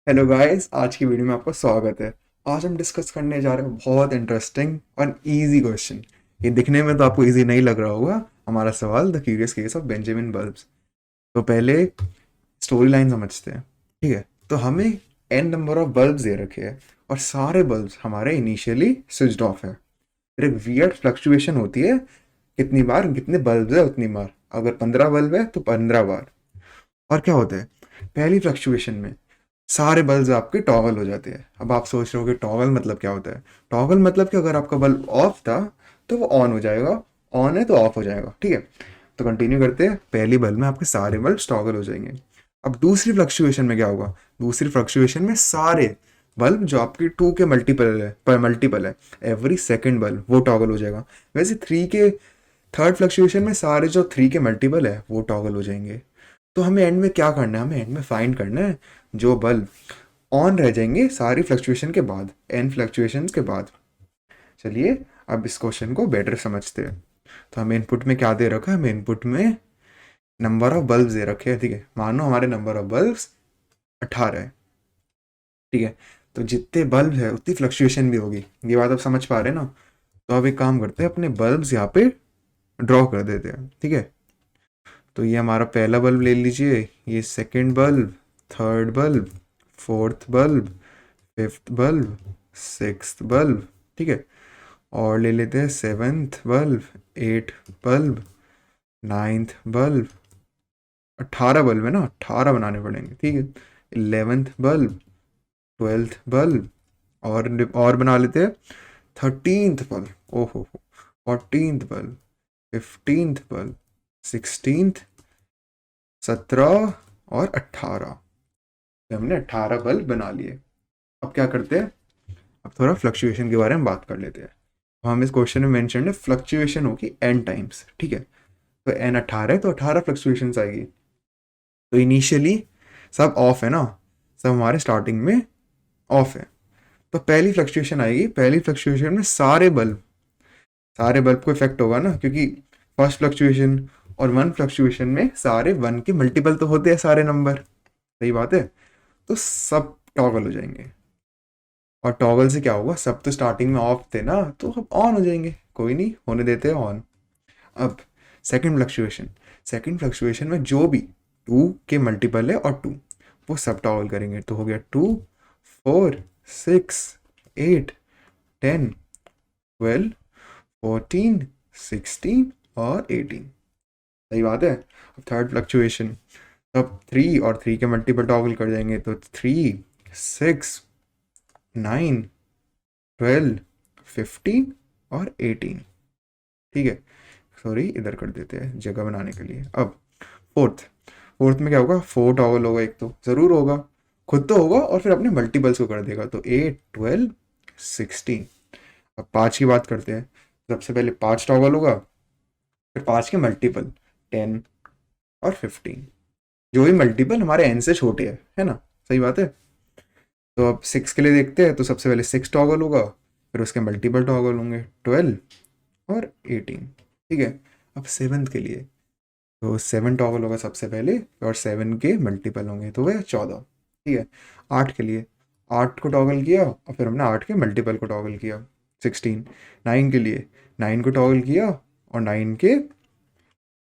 Hello guys, आज की video में आपका स्वागत है। आज हम डिस्कस करने जा रहे हैं बहुत इंटरेस्टिंग और इजी क्वेश्चन। ये दिखने में तो आपको इजी नहीं लग रहा होगा। हमारा सवाल the curious case of Benjamin bulbs. तो पहले स्टोरी लाइन समझते हैं। ठीक है, तो हमें एन नंबर ऑफ बल्ब्स दे रखे हैं और सारे बल्ब्स हमारे इनिशियली स्विच्ड ऑफ है। फिर एक वियर्ड फ्लक्चुएशन होती है, कितनी बार कितने बल्ब है उतनी बार। अगर 15 बल्ब है तो 15 बार। और क्या होता है, पहली फ्लक्चुएशन में सारे बल्ब आपके टॉगल हो जाते हैं। अब आप सोच रहे हो कि टॉगल मतलब क्या होता है। टॉगल मतलब कि अगर आपका बल्ब ऑफ था तो वो ऑन हो जाएगा, ऑन है तो ऑफ हो जाएगा। ठीक है, तो कंटिन्यू करते हैं। पहली बल्ब में आपके सारे बल्ब टॉगल हो जाएंगे। अब दूसरी फ्लक्चुएशन में क्या होगा, दूसरी फ्लक्चुएशन में सारे बल्ब जो आपके टू के मल्टीपल है, पर मल्टीपल है, एवरी सेकेंड बल्ब वो टॉगल हो जाएगा। वैसे थ्री के थर्ड फ्लक्चुएशन में सारे जो थ्री के मल्टीपल है वो टॉगल हो जाएंगे। तो हमें एंड में क्या करना है, हमें एंड में फाइंड करना है जो बल्ब ऑन रह जाएंगे सारी फ्लक्चुएशन के बाद, एन फ्लक्चुएशन के बाद। चलिए अब इस क्वेश्चन को बेटर समझते हैं। तो हमें इनपुट में क्या दे रखा है, हमें इनपुट में नंबर ऑफ बल्ब दे रखे हैं। ठीक है, मानो हमारे नंबर ऑफ बल्ब 18 है। ठीक है, तो जितने बल्ब है उतनी फ्लक्चुएशन भी होगी। ये बात आप समझ पा रहे हैं ना। तो अब एक काम करते हैं, अपने बल्ब्स यहाँ पे ड्रॉ कर देते हैं। ठीक है, तो ये हमारा पहला बल्ब ले लीजिए, ये second bulb, third bulb, fourth bulb, fifth bulb, sixth bulb. ठीक है, और ले लेते हैं seventh bulb, eight bulb, ninth bulb. 18 bulb है ना, 18 बनाने पड़ेंगे। ठीक है, 11th बल्ब, 12th बल्ब, और बना लेते हैं 13th बल्ब, ओहो, 14th bulb, 15th bulb, 16th, 17 और 18। हमने 18 बल्ब बना लिए। अब क्या करते हैं, अब थोड़ा फ्लक्चुएशन के बारे में बात कर लेते हैं। तो हम इस क्वेश्चन में मेंशन है फ्लक्चुएशन होगी एन टाइम्स। ठीक है, तो एन 18 है तो 18 फ्लक्चुएशन आएगी। तो इनिशियली सब ऑफ है ना, सब हमारे स्टार्टिंग में ऑफ है। तो पहली फ्लक्चुएशन आएगी, पहली फ्लक्चुएशन में सारे बल्ब को इफेक्ट होगा ना, क्योंकि फर्स्ट फ्लक्चुएशन और वन फ्लक्चुएशन में सारे वन के मल्टीपल तो होते हैं सारे नंबर। सही बात है, तो सब टॉगल हो जाएंगे। और टॉगल से क्या होगा, सब तो स्टार्टिंग में ऑफ थे ना, तो अब ऑन हो जाएंगे। कोई नहीं, होने देते हैं ऑन। अब सेकंड फ्लक्चुएशन में जो भी टू के मल्टीपल है और टू, वो सब टॉगल करेंगे। तो हो गया 2, 4, 6, 8, 10, 12, 14, 16 और 18। सही बात है। अब थर्ड फ्लक्चुएशन, अब 3 और 3 के मल्टीपल टॉगल कर जाएंगे। तो 3, 6, 9, 12, 15 और 18। ठीक है, सॉरी इधर कर देते हैं जगह बनाने के लिए। अब फोर्थ फोर्थ में क्या होगा, 4 टॉगल होगा, एक तो ज़रूर होगा, खुद तो होगा और फिर अपने मल्टीपल्स को कर देगा। तो 8, 12, 16। अब 5 की बात करते हैं। सबसे पहले 5 टॉगल होगा, फिर 5 के मल्टीपल 10 और 15। जो भी मल्टीपल हमारे एन से छोटे है ना। सही बात है। तो अब 6 के लिए देखते हैं। तो सबसे पहले 6 टॉगल होगा, फिर उसके मल्टीपल टॉगल होंगे 12 और 18। ठीक है, अब सेवन्थ के लिए तो 7 टॉगल होगा सबसे पहले, और 7 के मल्टीपल होंगे तो वह 14। ठीक है, 8 के लिए 8 को टॉगल किया और फिर हमने 8 के मल्टीपल को टॉगल किया 16। 9 के लिए 9 को टॉगल किया और 9 के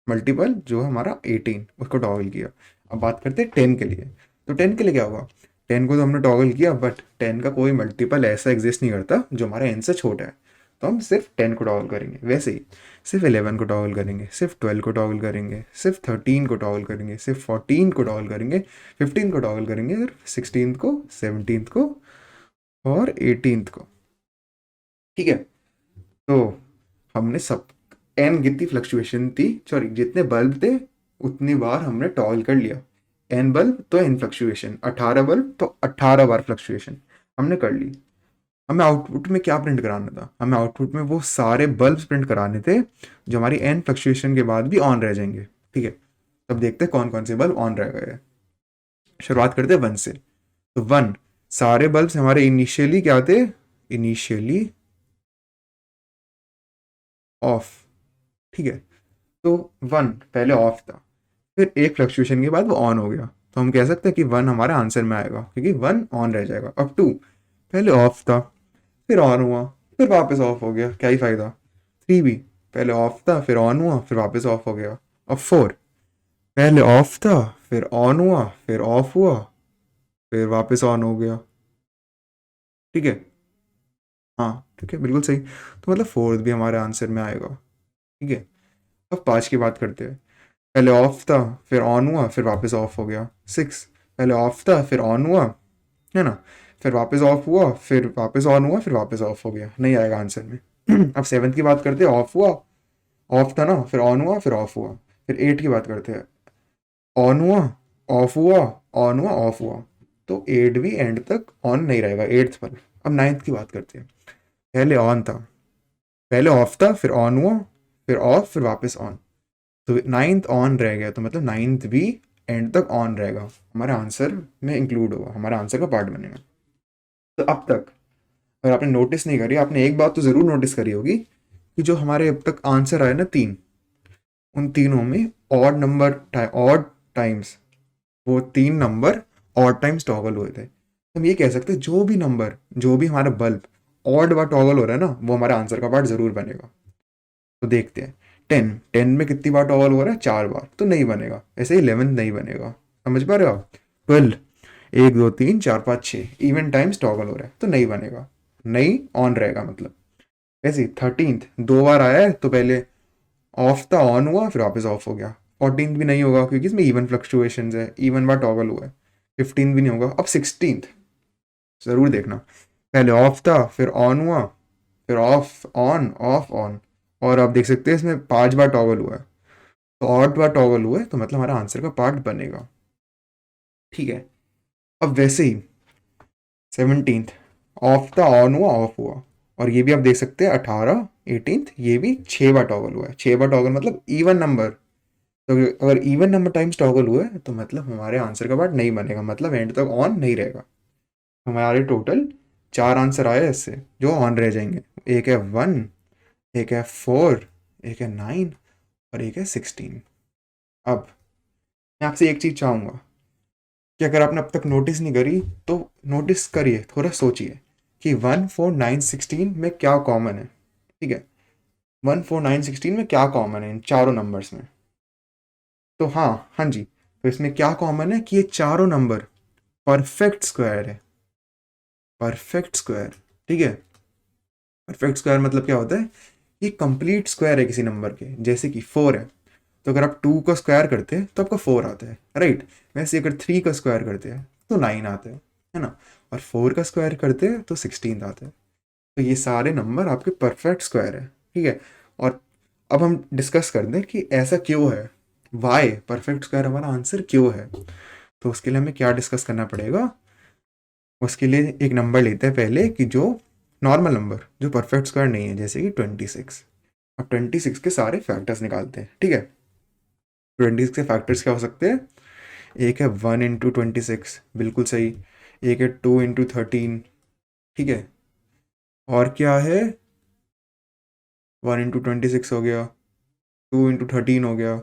मल्टीपल जो है हमारा 18, उसको टॉगल किया। अब बात करते हैं 10 के लिए। तो 10 के लिए क्या होगा, 10 को तो हमने टॉगल किया, बट 10 का कोई मल्टीपल ऐसा एग्जिस्ट नहीं करता जो हमारा एन से छोटा है। तो हम सिर्फ 10 को टॉगल करेंगे। वैसे ही सिर्फ 11 को टॉगल करेंगे, सिर्फ 12 को टॉगल करेंगे, सिर्फ 13 को टॉगल करेंगे, सिर्फ 14 को टॉगल करेंगे, 15 को टॉगल करेंगे, सिर्फ 16 को, 17 को और 18 को। ठीक है, तो हमने सब एन जितनी फ्लक्चुएशन थी, सॉरी जितने बल्ब थे उतनी बार हमने टॉगल कर लिया। एन बल्ब तो एन फ्लक्चुएशन, 18 बल्ब तो 18 बार फ्लक्चुएशन हमने कर ली। हमें आउटपुट में क्या प्रिंट कराना था, हमें आउटपुट में वो सारे बल्ब प्रिंट कराने थे जो हमारी एन फ्लक्चुएशन के बाद भी ऑन रह जाएंगे। ठीक है, तब देखते हैं कौन कौन से बल्ब ऑन रह गए हैं। शुरुआत करते हैं 1 से। तो 1, सारे बल्ब हमारे इनिशियली क्या थे, इनिशियली ऑफ। ठीक है, तो 1 पहले ऑफ था, फिर एक फ्लक्चुएशन के बाद वो ऑन हो गया। तो हम कह सकते हैं कि 1 हमारे आंसर में आएगा क्योंकि 1 ऑन रह जाएगा। अब 2 पहले ऑफ था, फिर ऑन हुआ, फिर वापस ऑफ हो गया, क्या ही फायदा। 3 भी पहले ऑफ था, फिर ऑन हुआ, फिर वापस ऑफ हो गया। अब 4 पहले ऑफ था, फिर ऑन हुआ, फिर ऑफ हुआ, फिर वापस ऑन हो गया। ठीक है, हाँ ठीक है, बिल्कुल सही। तो मतलब फोर्थ भी हमारे आंसर में आएगा। ठीक है, अब 5 की बात करते हैं। पहले ऑफ था, फिर ऑन हुआ, फिर वापस ऑफ हो गया। 6 पहले ऑफ था, फिर ऑन हुआ, है ना, फिर वापस ऑफ हुआ, फिर वापस ऑन हुआ, फिर वापस ऑफ हो गया, नहीं आएगा आंसर में। अब 7 की बात करते हैं। ऑफ हुआ, ऑफ था ना, फिर ऑन हुआ, फिर ऑफ हुआ। फिर 8 की बात करते हैं। ऑन हुआ, ऑफ हुआ, ऑन हुआ, ऑफ हुआ। तो 8 भी एंड तक ऑन नहीं रहेगा, एट्थ पर। अब 9th की बात करते हैं। पहले ऑन था, पहले ऑफ था, फिर ऑन हुआ, फिर ऑफ, फिर वापस ऑन। तो 9th ऑन रह गया, तो मतलब 9th भी एंड तक ऑन रहेगा, हमारे आंसर में इंक्लूड होगा, हमारे आंसर का पार्ट बनेगा। तो अब तक अगर आपने नोटिस नहीं करी, आपने एक बात तो ज़रूर नोटिस करी होगी कि जो हमारे अब तक आंसर आए ना 3, उन तीनों में ऑड नंबर ऑड टाइम्स, वो 3 नंबर ऑड टाइम्स टॉगल हुए थे। तो हम ये कह सकते हैं जो भी नंबर, जो भी हमारा बल्ब ऑड बार टॉगल हो रहा है ना, वो हमारे आंसर का पार्ट ज़रूर बनेगा। तो देखते हैं। 10 में कितनी बार टॉगल हो रहा है? 4 बार, तो नहीं बनेगा। ऐसे ही 11 नहीं बनेगा, समझ पा रहे हो आप? 12 1 2 3 4 5 6 इवन टाइम्स टॉगल हो रहा है, तो नहीं बनेगा, नहीं ऑन रहेगा मतलब। ऐसे ही 13 2 बार आया है, तो पहले ऑफ था, ऑन हुआ, फिर वापस ऑफ हो गया। 14 भी नहीं होगा क्योंकि इसमें इवन फ्लक्चुएशंस है, इवन बार टॉगल हुआ है। 15 भी नहीं होगा। अब 16 ज़रूर देखना। पहले ऑफ था, फिर ऑन हुआ, फिर ऑफ ऑन ऑफ ऑन, और आप देख सकते हैं इसमें 5 बार टॉगल हुआ है। तो 8 बार टॉगल हुआ है, तो मतलब हमारा आंसर का पार्ट बनेगा। ठीक है, अब वैसे ही 17 ऑफ था, ऑन हुआ, ऑफ हुआ, और ये भी आप देख सकते हैं 18 18 ये भी 6 बार टॉगल हुआ है। 6 बार टॉगल मतलब इवन नंबर। तो अगर इवन नंबर टाइम्स टॉगल हुआ है, तो मतलब हमारे आंसर का पार्ट नहीं बनेगा, मतलब एंड तक ऑन नहीं रहेगा। हमारे टोटल 4 आंसर आए इससे जो ऑन रह जाएंगे। एक है 1, एक है 4, एक है 9, और एक है 16। अब मैं आपसे एक चीज़ चाहूँगा कि अगर आपने अब तक नोटिस नहीं करी तो नोटिस करिए, थोड़ा सोचिए कि 1 4 9 16 में क्या कॉमन है। ठीक है, 1 4 9 16 में क्या कॉमन है इन चारों नंबर्स में? तो हाँ हाँ जी, तो इसमें क्या कॉमन है कि ये चारों नंबर परफेक्ट स्क्वायर है। परफेक्ट स्क्वायर, ठीक है। परफेक्ट स्क्वायर मतलब क्या होता है? ये कंप्लीट स्क्वायर है किसी नंबर के। जैसे कि 4 है, तो अगर आप 2 का स्क्वायर करते हैं तो आपका 4 आता है, राइट। वैसे अगर 3 का स्क्वायर करते हैं तो 9 आता है ना। और 4 का स्क्वायर करते हैं तो 16 आता है। तो ये सारे नंबर आपके परफेक्ट स्क्वायर है, ठीक है। और अब हम डिस्कस कर दें कि ऐसा क्यों है, वाई परफेक्ट स्क्वायर हमारा आंसर क्यों है। तो उसके लिए हमें क्या डिस्कस करना पड़ेगा? उसके लिए एक नंबर लेते हैं पहले कि जो नॉर्मल नंबर जो परफेक्ट स्क्वायर नहीं है, जैसे कि 26। अब 26 के सारे फैक्टर्स निकालते हैं, ठीक है। 26 के फैक्टर्स क्या हो सकते हैं? एक है 1 × 26, बिल्कुल सही। एक है 2 × 13, ठीक है। और क्या है? 1 × 26 हो गया, 2 × 13 हो गया,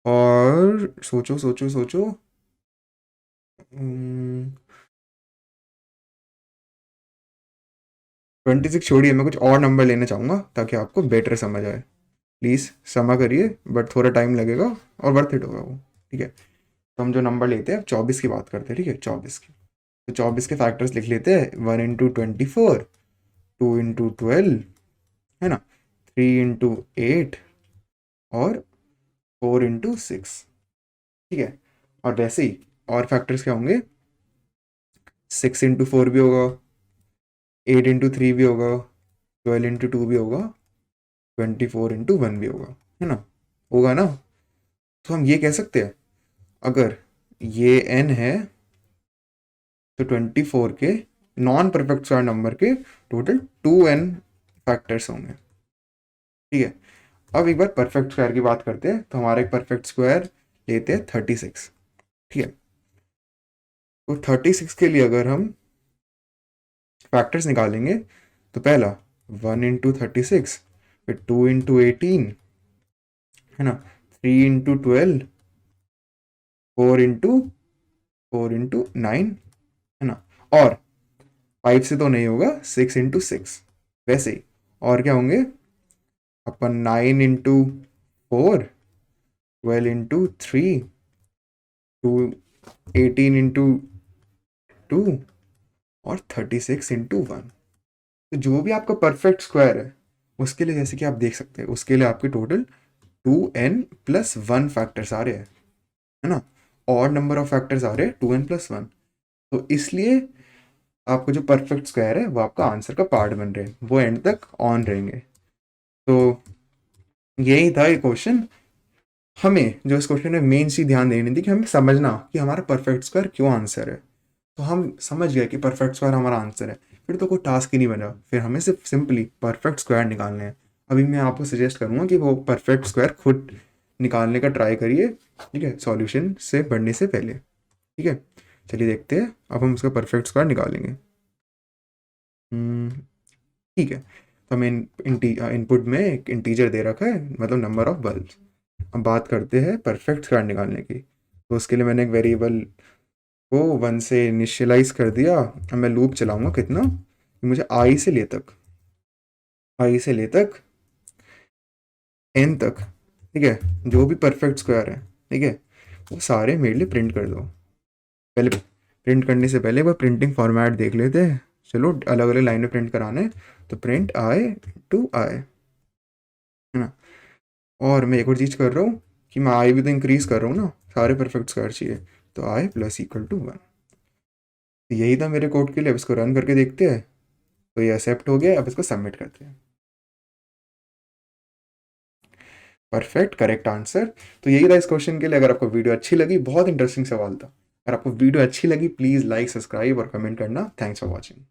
और सोचो सोचो सोचो। 26 छोड़िए, मैं कुछ और नंबर लेना चाहूँगा ताकि आपको बेटर समझ आए। प्लीज़ क्षमा करिए, बट थोड़ा टाइम लगेगा और वर्थ इट होगा वो, ठीक है। तो हम जो नंबर लेते हैं, 24 की बात करते हैं, ठीक है। 24 की, तो 24 के फैक्टर्स लिख लेते हैं। 1 × 24, 2 × 12, है ना, 3 × 8, और 4 × 6, ठीक है। और वैसे ही और फैक्टर्स क्या होंगे? 6 × 4 भी होगा, 8 × 3 भी होगा, 12 × 2 भी होगा, 24 × 1 भी होगा, है ना। होगा ना। तो हम ये कह सकते हैं, अगर ये n है तो 24 के नॉन परफेक्ट स्क्वायर नंबर के टोटल 2n फैक्टर्स होंगे, ठीक है। अब एक बार परफेक्ट स्क्वायर की बात करते हैं, तो हमारा एक परफेक्ट स्क्वायर लेते हैं 36, ठीक है। तो 36 के लिए अगर हम फैक्टर्स निकालेंगे, तो पहला 1 × 36, फिर 2 × 18, है ना, 3 × 12, 4 × 4 × 9 है ना, और 5 से तो नहीं होगा, 6 × 6 वैसे ही। और क्या होंगे अपन, 9 × 4, 12 × 3, 18 × 2 और 36 × 1। तो जो भी आपका परफेक्ट स्क्वायर है उसके लिए, जैसे कि आप देख सकते हैं, उसके लिए आपके टोटल 2n+1 फैक्टर्स आ रहे हैं, है ना, और नंबर ऑफ फैक्टर्स आ रहे हैं 2n+1। तो इसलिए आपको जो परफेक्ट स्क्वायर है वो आपका आंसर का पार्ट बन रहे हैं, वो एंड तक ऑन रहेंगे। तो यही था ये क्वेश्चन। हमें जो इस क्वेश्चन में मेन चीज ध्यान देनी थी कि हमें समझना कि हमारा परफेक्ट स्क्वायर क्यों आंसर है। तो हम समझ गए कि परफेक्ट स्क्वायर हमारा आंसर है, फिर तो कोई टास्क ही नहीं बना, फिर हमें सिर्फ सिंपली परफेक्ट स्क्वायर निकालने हैं। अभी मैं आपको सजेस्ट करूंगा कि वो परफेक्ट स्क्वायर खुद निकालने का ट्राई करिए, ठीक है, सॉल्यूशन से बढ़ने से पहले। ठीक है, चलिए देखते हैं, अब हम उसका परफेक्ट स्क्वायर निकालेंगे। ठीक है, तो हमें इनपुट में एक इंटीजर दे रखा है, मतलब नंबर ऑफ बल्ब। अब बात करते हैं परफेक्ट स्क्वायर निकालने की। तो उसके लिए मैंने एक वेरिएबल को 1 से इनिशियलाइज कर दिया। अब मैं लूप चलाऊंगा कितना, मुझे आई से ले तक एन तक, ठीक है, जो भी परफेक्ट स्क्वायर है, ठीक है, वो सारे मेरे लिए प्रिंट कर दो। पहले प्रिंट करने से पहले वो प्रिंटिंग फॉर्मेट देख लेते हैं। चलो अलग अलग लाइन में प्रिंट कराने, तो प्रिंट आई, है ना। और मैं एक और चीज़ कर रहा हूँ कि मैं आई भी तो इंक्रीज कर रहा हूँ ना, सारे परफेक्ट स्क्वायर चाहिए, तो i +=1। यही था मेरे कोड के लिए। अब इसको रन करके देखते हैं। तो ये एक्सेप्ट हो गया, अब इसको सबमिट करते हैं। Perfect, correct answer. तो यही था इस क्वेश्चन के लिए। अगर आपको वीडियो अच्छी लगी, बहुत इंटरेस्टिंग सवाल था, अगर आपको वीडियो अच्छी लगी प्लीज़ लाइक, सब्सक्राइब और कमेंट करना। Thanks for watching.